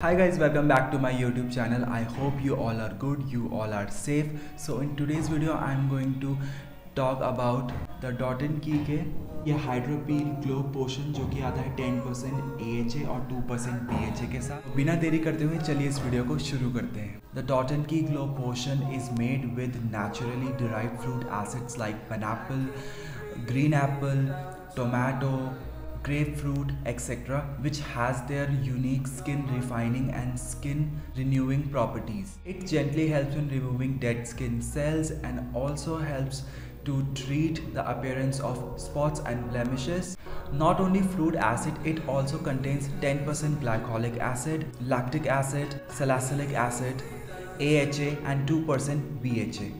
Hi guys, welcome back to my YouTube channel. I hope you all are good, you all are safe. So in today's video I'm going to talk about the Dot & Key के ये हाइड्रोपील glow पोशन जो कि आता है 10% AHA और 2% BHA के साथ। बिना देरी करते हुए चलिए इस वीडियो को शुरू करते हैं। The Dot & Key Glow Potion is made with naturally derived fruit acids like pineapple, green apple, tomato, grapefruit, etc., which has their unique skin refining and skin renewing properties. It gently helps in removing dead skin cells and also helps to treat the appearance of spots and blemishes. Not only fruit acid, it also contains 10% glycolic acid, lactic acid, salicylic acid, AHA and 2% BHA.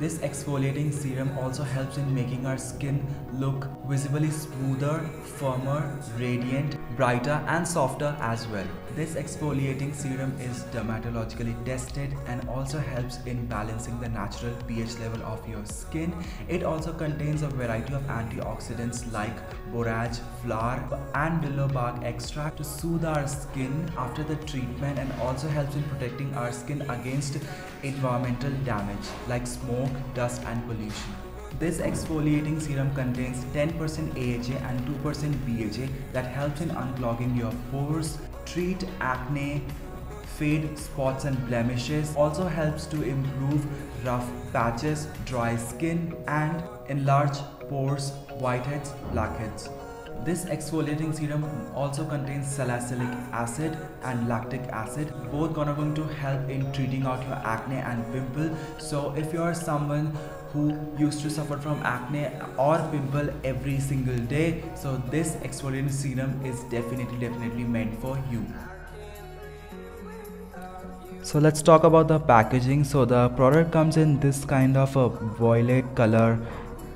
This exfoliating serum also helps in making our skin look visibly smoother, firmer, radiant, brighter and softer as well. This exfoliating serum is dermatologically tested and also helps in balancing the natural pH level of your skin. It also contains a variety of antioxidants like borage flower and willow bark extract to soothe our skin after the treatment and also helps in protecting our skin against environmental damage like smoke, dust and pollution. This exfoliating serum contains 10% AHA and 2% BHA that helps in unclogging your pores, treat acne, fade spots and blemishes, also helps to improve rough patches, dry skin and enlarge pores, whiteheads, blackheads. This exfoliating serum also contains salicylic acid and lactic acid, both going to help in treating out your acne and pimple. So if you are someone who used to suffer from acne or pimple every single day, so this exfoliating serum is definitely meant for you. So let's talk about the packaging. So the product comes in this kind of a violet color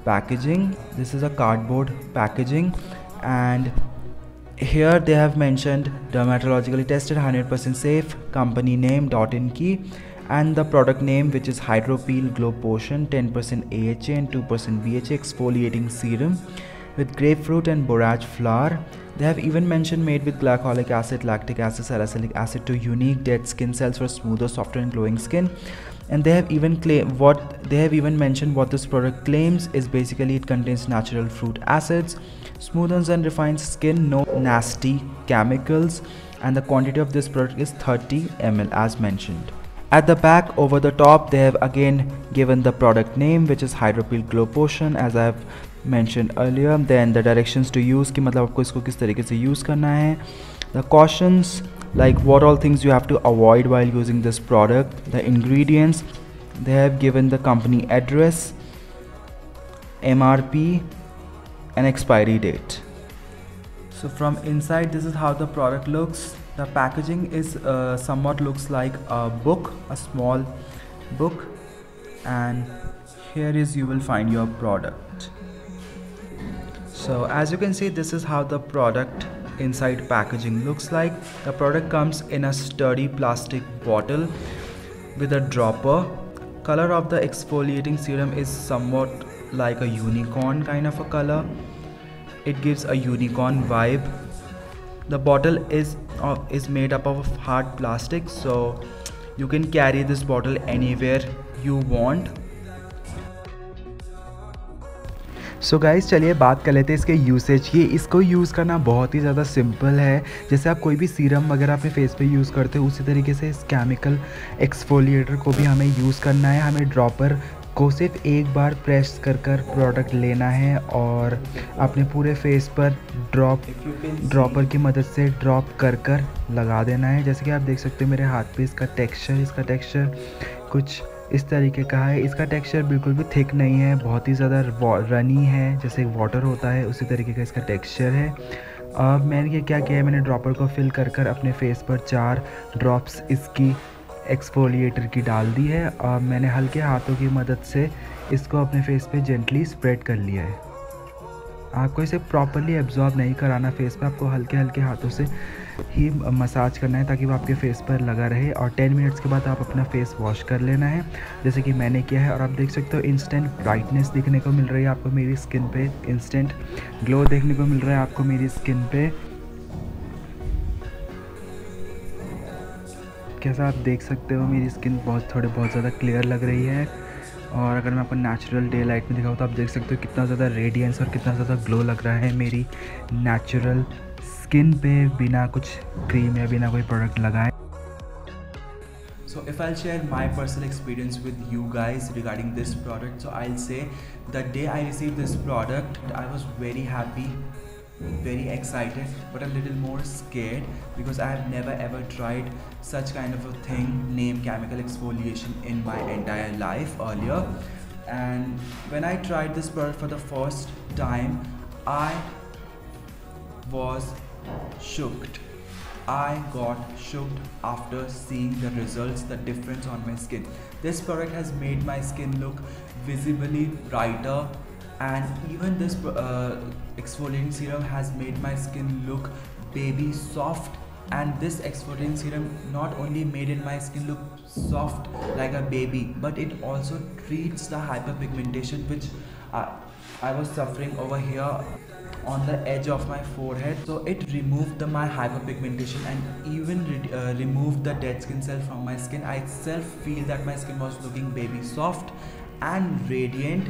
packaging. This is a cardboard packaging, and here they have mentioned dermatologically tested, 100% safe, company name Dot & Key, and the product name, which is Hydropeel Glow Potion, 10% AHA and 2% BHA exfoliating serum with grapefruit and borage flower. They have even mentioned made with glycolic acid, lactic acid, salicylic acid to unique dead skin cells for smoother, softer and glowing skin. And they have even mentioned what this product claims is basically it contains natural fruit acids, smoothens and refines skin, no nasty chemicals, and the quantity of this product is 30 ml as mentioned. At the back over the top they have again given the product name, which is Hydropeel Glow Potion as I have mentioned earlier. Then the directions to use कि मतलब आपको इसको किस तरीके से use करना है, the cautions like what all things you have to avoid while using this product, the ingredients, they have given the company address, MRP and expiry date. So from inside this is how the product looks. The packaging is somewhat looks like a book, a small book, and here is you will find your product. So as you can see, this is how the product inside packaging looks like. The product comes in a sturdy plastic bottle with a dropper. Color of the exfoliating serum is somewhat like a unicorn kind of a color. It gives a unicorn vibe. The bottle is made up of hard plastic, so you can carry this bottle anywhere you want. So guys चलिए बात कर लेते हैं इसके usage की। इसको use करना बहुत ही ज़्यादा सिंपल है। जैसे आप कोई भी सीरम वगैरह अपने फेस पे यूज़ करते हो उसी तरीके से इस केमिकल एक्सफोलिएटर को भी हमें यूज़ करना है। हमें ड्रॉपर को सिर्फ एक बार प्रेस कर प्रोडक्ट लेना है और अपने पूरे फेस पर ड्रॉपर की मदद से ड्रॉप कर लगा देना है। जैसे कि आप देख सकते हो मेरे हाथ पे इसका टेक्सचर कुछ इस तरीके का है। इसका टेक्सचर बिल्कुल भी थिक नहीं है, बहुत ही ज़्यादा रनी है, जैसे वाटर होता है उसी तरीके का इसका टेक्सचर है। अब मैंने क्या किया है, मैंने ड्रॉपर को फिल कर अपने फेस पर 4 ड्रॉप्स इसकी एक्सफोलिएटर की डाल दी है। अब मैंने हल्के हाथों की मदद से इसको अपने फेस पे जेंटली स्प्रेड कर लिया है। आपको इसे प्रॉपरली एब्जॉर्ब नहीं कराना फेस पे, आपको हल्के हाथों से ही मसाज करना है ताकि वो आपके फेस पर लगा रहे। और 10 मिनट्स के बाद आप अपना फेस वॉश कर लेना है जैसे कि मैंने किया है। और आप देख सकते हो इंस्टेंट ब्राइटनेस दिखने को मिल रही है आपको मेरी स्किन पे, इंस्टेंट ग्लो देखने को मिल रहा है आपको मेरी स्किन पे। कैसा आप देख सकते हो मेरी स्किन बहुत ज़्यादा क्लियर लग रही है। और अगर मैं आपको नेचुरल डे लाइट में दिखाऊँ तो आप देख सकते हो कितना ज़्यादा रेडियंस और कितना ज़्यादा ग्लो लग रहा है मेरी नेचुरल स्किन पे, बिना कुछ क्रीम या बिना कोई प्रोडक्ट लगाए। So if I'll share my personal experience with you guys regarding this product, so I'll say the day I received this product, I was very happy, very excited, but a little more scared because I have never ever tried such kind of a thing named chemical exfoliation in my entire life earlier. And when I tried this product for the first time, I was shocked. I got shocked after seeing the results, the difference on my skin. This product has made my skin look visibly brighter, and even this exfoliating serum has made my skin look baby soft. And this exfoliating serum not only made my skin look soft like a baby, but it also treats the hyperpigmentation which I was suffering over here on the edge of my forehead. So it removed my hyperpigmentation and even removed the dead skin cells from my skin. I itself feel that my skin was looking baby soft and radiant,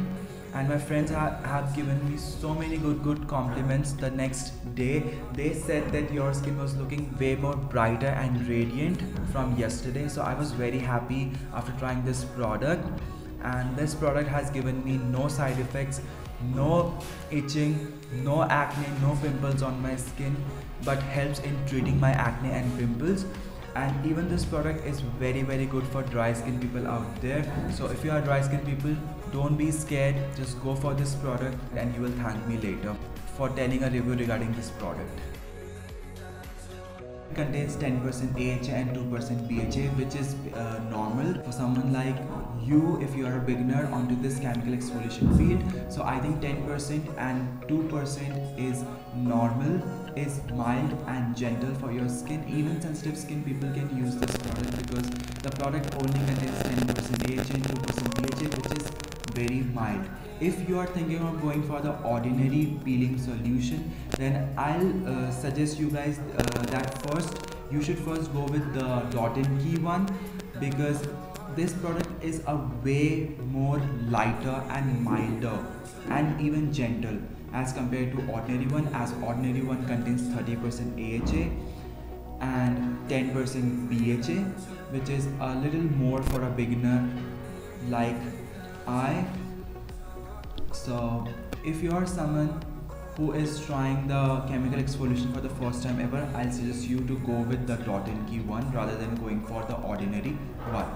and my friends have given me so many good compliments. The next day they said that your skin was looking way more brighter and radiant from yesterday. So I was very happy after trying this product, and this product has given me no side effects, no itching, no acne, no pimples on my skin, but helps in treating my acne and pimples. And even this product is very good for dry skin people out there. So if you are dry skin people, don't be scared, just go for this product and you will thank me later for telling a review regarding this product. It contains 10% AHA and 2% BHA, which is normal for someone like you if you are a beginner onto this chemical exfoliation field. So I think 10% and 2% is normal, is mild and gentle for your skin. Even sensitive skin people can use this product because the product only contains 10% AHA and 2% BHA, which is very mild. If you are thinking of going for the ordinary peeling solution, then I'll suggest you guys that you should first go with the Dot & Key one, because this product is a way more lighter and milder and even gentle as compared to ordinary one, as ordinary one contains 30% AHA and 10% BHA, which is a little more for a beginner like I. So if you are someone who is trying the chemical exfoliation for the first time ever, I'll suggest you to go with the Dot & Key one rather than going for the ordinary one.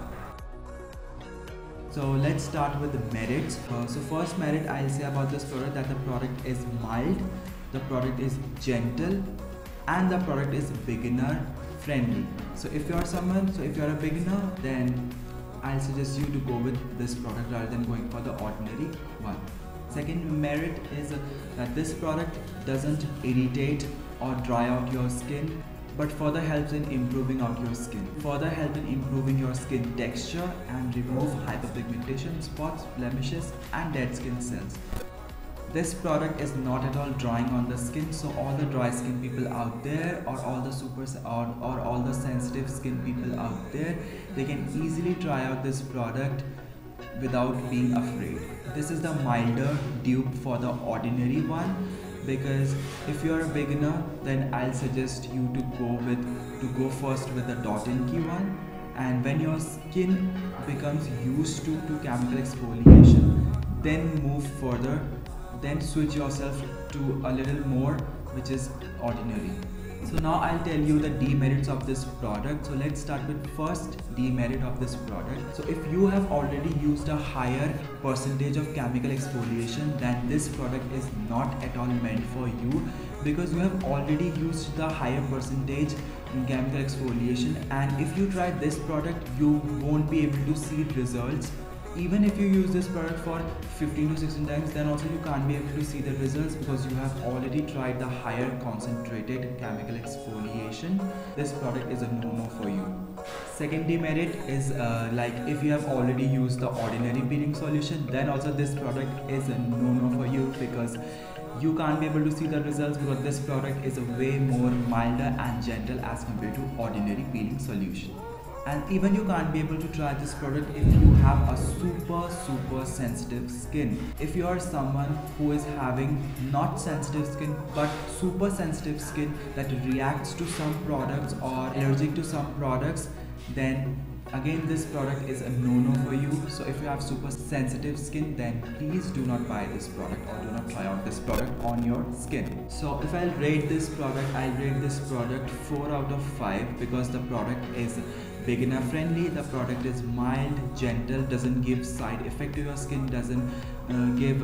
So let's start with the merits. So first merit I'll say about this product, that the product is mild, the product is gentle, and the product is beginner friendly. So if you are a beginner, then I'll suggest you to go with this product rather than going for the ordinary one. Second merit is that this product doesn't irritate or dry out your skin, but further helps in improving out your skin. Further help in improving your skin texture and remove hyperpigmentation, spots, blemishes and dead skin cells. This product is not at all drying on the skin, so all the dry skin people out there, or all the sensitive skin people out there, they can easily try out this product without being afraid. This is the milder dupe for the ordinary one, because if you are a beginner, then I'll suggest you to go first with the Dot & Key one, and when your skin becomes used to chemical exfoliation, then move further, then switch yourself to a little more which is ordinary. So now I'll tell you the demerits of this product. So let's start with first demerit of this product. So if you have already used a higher percentage of chemical exfoliation, then this product is not at all meant for you, because you have already used the higher percentage in chemical exfoliation, and if you try this product, you won't be able to see results. Even if you use this product for 15 to 16 times, then also you can't be able to see the results because you have already tried the higher concentrated chemical exfoliation. This product is a no-no for you. Second demerit is like if you have already used the ordinary peeling solution, then also this product is a no-no for you, because you can't be able to see the results, because this product is a way more milder and gentle as compared to ordinary peeling solution. And even you can't be able to try this product if you have a super sensitive skin. If you are someone who is having not sensitive skin but super sensitive skin that reacts to some products or allergic to some products, then again this product is a no-no for you. So if you have super sensitive skin, then please do not buy this product or do not try out this product on your skin. So if I'll rate this product, I'll rate this product 4 out of 5 because the product is beginner friendly, the product is mild, gentle, doesn't give side effect to your skin, doesn't give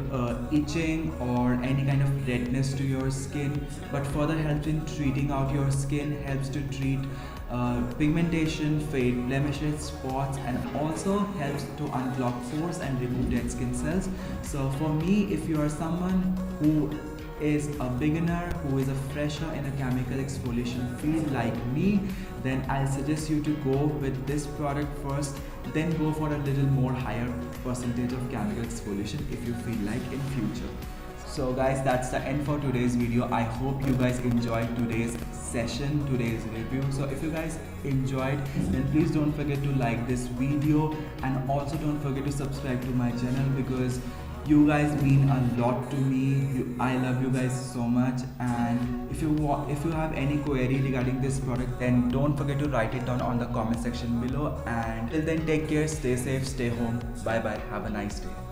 itching or any kind of redness to your skin, but further helps in treating out your skin, helps to treat pigmentation, fade, blemishes, spots, and also helps to unblock pores and remove dead skin cells. So for me, if you are someone who is a beginner, who is a fresher in a chemical exfoliation field like me, then I'll suggest you to go with this product first, then go for a little more higher percentage of chemical exfoliation if you feel like in future. So guys, that's the end for today's video. I hope you guys enjoyed today's session, today's review. So if you guys enjoyed, then please don't forget to like this video and also don't forget to subscribe to my channel because you guys mean a lot to me. I love you guys so much, and if you have any query regarding this product, then don't forget to write it down on the comment section below. And till then, take care, stay safe, stay home. Bye bye, have a nice day.